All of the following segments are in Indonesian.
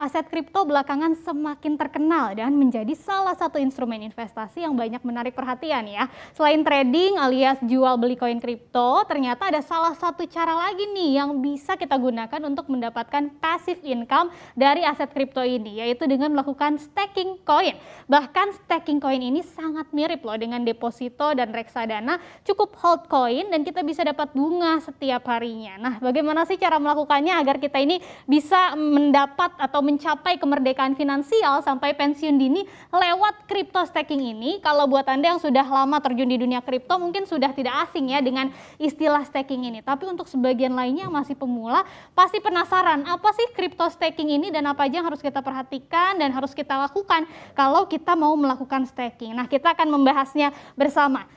Aset kripto belakangan semakin terkenal dan menjadi salah satu instrumen investasi yang banyak menarik perhatian ya. Selain trading alias jual beli koin kripto, ternyata ada salah satu cara lagi nih yang bisa kita gunakan untuk mendapatkan passive income dari aset kripto ini, yaitu dengan melakukan staking koin. Bahkan staking koin ini sangat mirip loh dengan deposito dan reksadana, cukup hold koin dan kita bisa dapat bunga setiap harinya. Nah, bagaimana sih cara melakukannya agar kita ini bisa mendapat atau mencapai kemerdekaan finansial sampai pensiun dini lewat crypto staking ini? Kalau buat Anda yang sudah lama terjun di dunia kripto mungkin sudah tidak asing ya dengan istilah staking ini. Tapi untuk sebagian lainnya yang masih pemula pasti penasaran apa sih crypto staking ini dan apa aja yang harus kita perhatikan dan harus kita lakukan kalau kita mau melakukan staking. Nah, kita akan membahasnya bersama.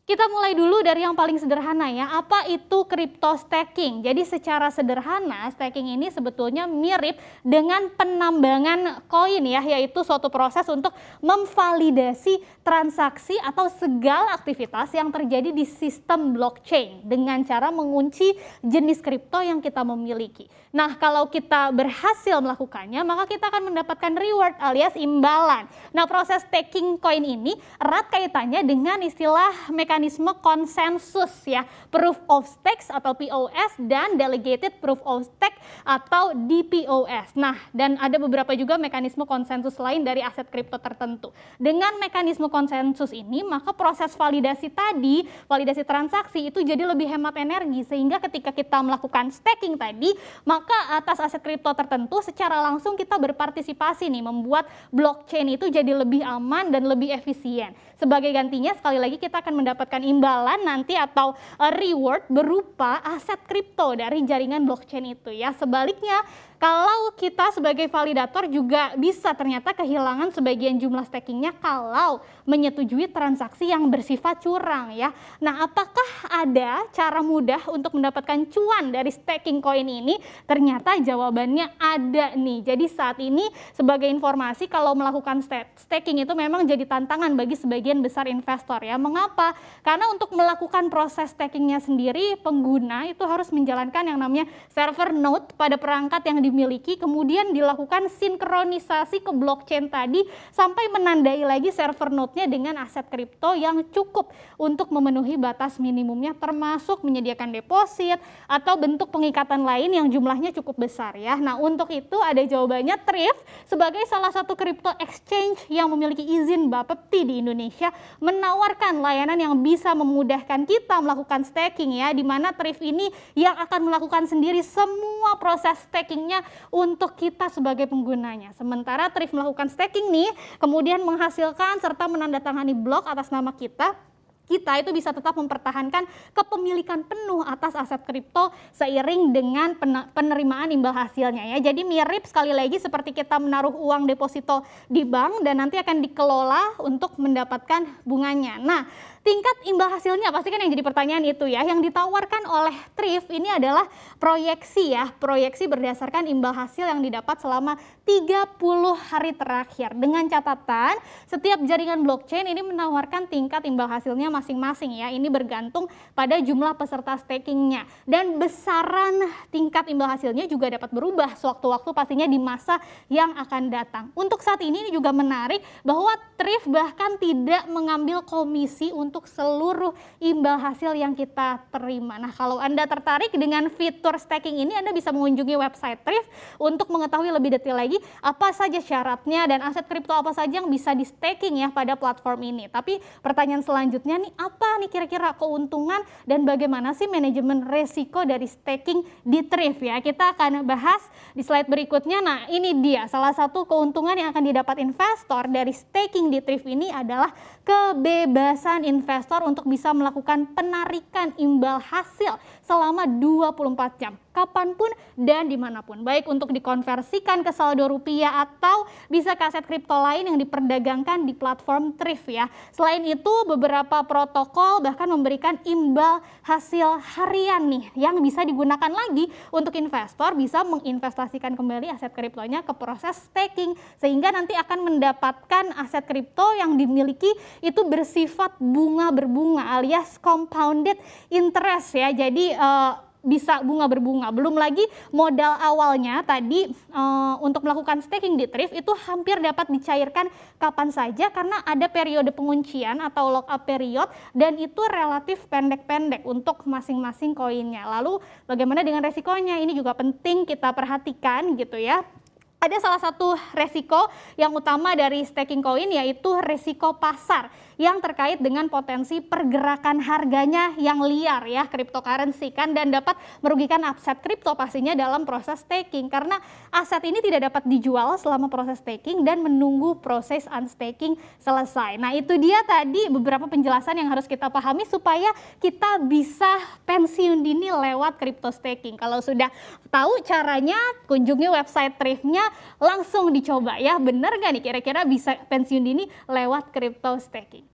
Kita mulai dulu dari yang paling sederhana ya, apa itu crypto staking? Jadi secara sederhana staking ini sebetulnya mirip dengan penambangan koin ya, yaitu suatu proses untuk memvalidasi transaksi atau segala aktivitas yang terjadi di sistem blockchain dengan cara mengunci jenis kripto yang kita memiliki. Nah, kalau kita berhasil melakukannya, maka kita akan mendapatkan reward alias imbalan. Nah, proses staking koin ini erat kaitannya dengan istilah mekanisme konsensus ya, proof of stake atau POS dan delegated proof of stake atau DPoS. Nah, dan ada beberapa juga mekanisme konsensus lain dari aset kripto tertentu. Dengan mekanisme konsensus ini, maka proses validasi tadi, validasi transaksi itu jadi lebih hemat energi, sehingga ketika kita melakukan staking tadi, maka atas aset kripto tertentu secara langsung kita berpartisipasi nih, membuat blockchain itu jadi lebih aman dan lebih efisien. Sebagai gantinya sekali lagi kita akan mendapatkan imbalan nanti atau reward berupa aset kripto dari jaringan blockchain itu ya. Sebaliknya, kalau kita sebagai validator juga bisa ternyata kehilangan sebagian jumlah stakingnya kalau menyetujui transaksi yang bersifat curang ya. Nah, apakah ada cara mudah untuk mendapatkan cuan dari staking koin ini? Ternyata jawabannya ada nih. Jadi saat ini sebagai informasi kalau melakukan staking itu memang jadi tantangan bagi sebagian besar investor ya. Mengapa? Karena untuk melakukan proses stakingnya sendiri pengguna itu harus menjalankan yang namanya server node pada perangkat yang dimiliki, kemudian dilakukan sinkronisasi ke blockchain tadi sampai menandai lagi server node-nya dengan aset kripto yang cukup untuk memenuhi batas minimumnya, termasuk menyediakan deposit atau bentuk pengikatan lain yang jumlahnya cukup besar ya. Nah, untuk itu ada jawabannya. Thrift sebagai salah satu crypto exchange yang memiliki izin Bapepti di Indonesia menawarkan layanan yang bisa memudahkan kita melakukan staking ya, di mana Thrift ini yang akan melakukan sendiri semua proses stakingnya untuk kita sebagai penggunanya. Sementara Thrift melakukan staking nih, kemudian menghasilkan serta menandatangani blok atas nama kita itu bisa tetap mempertahankan kepemilikan penuh atas aset kripto seiring dengan penerimaan imbal hasilnya ya. Jadi mirip sekali lagi seperti kita menaruh uang deposito di bank dan nanti akan dikelola untuk mendapatkan bunganya. Nah, tingkat imbal hasilnya pasti kan yang jadi pertanyaan itu ya. Yang ditawarkan oleh Thrift ini adalah proyeksi ya. Proyeksi berdasarkan imbal hasil yang didapat selama 30 hari terakhir. Dengan catatan setiap jaringan blockchain ini menawarkan tingkat imbal hasilnya masing-masing ya. Ini bergantung pada jumlah peserta stakingnya. Dan besaran tingkat imbal hasilnya juga dapat berubah sewaktu-waktu pastinya di masa yang akan datang. Untuk saat ini juga menarik bahwa Thrift bahkan tidak mengambil komisi untuk seluruh imbal hasil yang kita terima. Nah, kalau Anda tertarik dengan fitur staking ini, Anda bisa mengunjungi website Thrift untuk mengetahui lebih detail lagi apa saja syaratnya dan aset kripto apa saja yang bisa di staking ya pada platform ini. Tapi pertanyaan selanjutnya nih, apa nih kira-kira keuntungan dan bagaimana sih manajemen resiko dari staking di Thrift ya? Kita akan bahas di slide berikutnya. Nah, ini dia salah satu keuntungan yang akan didapat investor dari staking di Thrift ini adalah kebebasan investor untuk bisa melakukan penarikan imbal hasil selama 24 jam, kapanpun dan dimanapun. Baik untuk dikonversikan ke saldo rupiah atau bisa ke aset kripto lain yang diperdagangkan di platform Thrift ya. Selain itu beberapa protokol bahkan memberikan imbal hasil harian nih yang bisa digunakan lagi untuk investor bisa menginvestasikan kembali aset kriptonya ke proses staking sehingga nanti akan mendapatkan aset kripto yang dimiliki itu bersifat bunga berbunga alias compounded interest ya. Jadi bisa bunga berbunga. Belum lagi modal awalnya tadi untuk melakukan staking di Thrift itu hampir dapat dicairkan kapan saja karena ada periode penguncian atau lockup period dan itu relatif pendek-pendek untuk masing-masing koinnya. Lalu bagaimana dengan resikonya? Ini juga penting kita perhatikan gitu ya. Ada salah satu resiko yang utama dari staking koin yaitu resiko pasar yang terkait dengan potensi pergerakan harganya yang liar ya, cryptocurrency kan, dan dapat merugikan aset kripto pastinya dalam proses staking karena aset ini tidak dapat dijual selama proses staking dan menunggu proses unstaking selesai. Nah, itu dia tadi beberapa penjelasan yang harus kita pahami supaya kita bisa pensiun dini lewat crypto staking. Kalau sudah tahu caranya, kunjungi website Thrift-nya, langsung dicoba ya. Bener nggak nih kira-kira bisa pensiun dini lewat crypto staking?